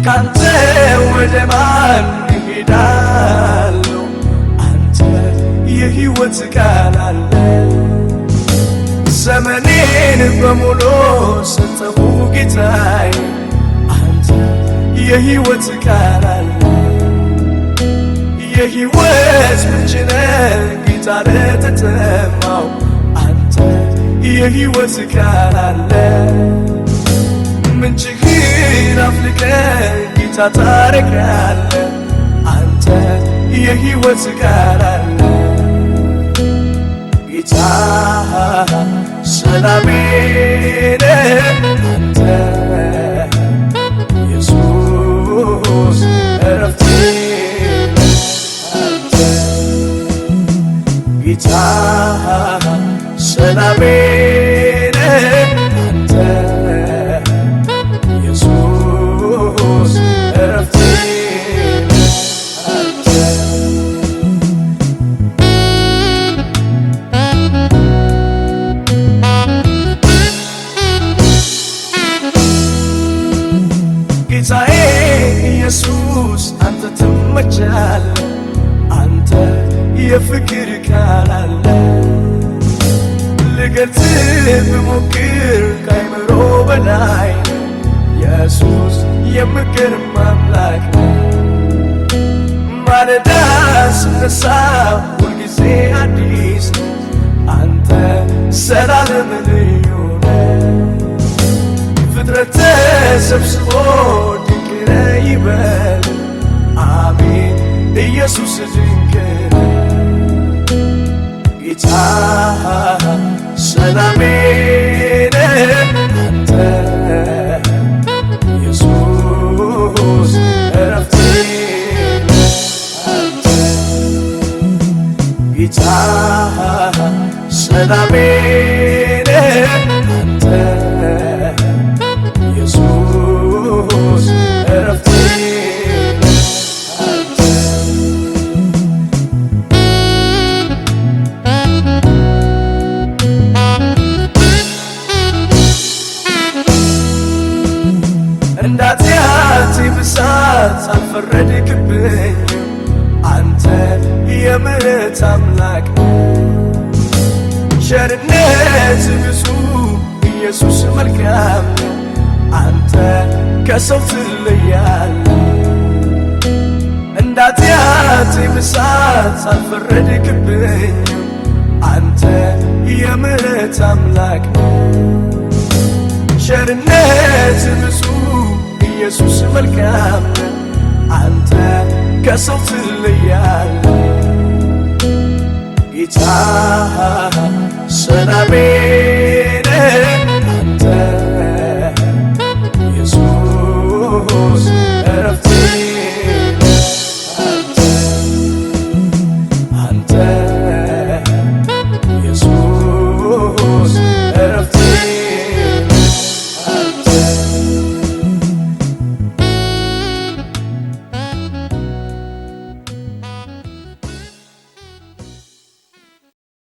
ካንተ ወደ ማን እሄዳለሁ? አንተ የሕይወት ቃል አለ። ዘመኔን በሙሉ ሰጠሁ ጌታዬ፣ አንተ የሕይወት ቃል አለ። የሕይወት ምንጭ ነህ ጌታ ለተጠማው፣ አንተ የሕይወት ቃል አለ። ምንጭህን አፍልቀህ ጌታ ታረካለህ፣ አንተ የሕይወት ቃል አለ። ጌታ ሰላሜ ነህ አንተ፣ ኢየሱስ ዕረፍቴ አንተ። ጌታ ሰላሜ ነህ አንተ፣ ኢየሱስ ዕረፍቴ አንተ። ጌታዬ ኢየሱስ አንተ ትመቻለህ፣ አንተ የፍቅር ቃል አለ። ልገልጽህ ብሞክር ከአእምሮ በላይ ነህ ኢየሱስ፣ የምገርም አምላክ ነህ። ማለዳ ስነሳ ሁልጊዜ አዲስ ነህ፣ አንተ ዘላለም ልዩ ነህ። ፍጥረት ተሰብስቦ ድንቅ ነህ ይበል፣ አሜን ኢየሱስ ድንቅ ነህ። ጌታ ሰላሜ ነህ አንተ፣ ኢየሱስ ዕረፍቴ አንተ። ጌታ ሰላሜ ነህ አንተ፣ ኢየሱስ ዕረፍቴ አንተ። እንደ ኃጢአቴ ብዛት አልፈረድክብኝም፣ አንተ የምሕረት አምላክ ነህ። ቸርነት ብዙ ኢየሱስ መልካም ነህ፣ አንተ ከሰው ትለያለህ። እንደ ኃጢአቴ ብዛት አልፈረድክብኝም፣ አንተ የምሕረት አምላክ ነህ። ቸርነት ብዙ ኢየሱስ መልካም ነህ፣ አንተ ከሰው ትለያለህ። ጌታ ሰላሜ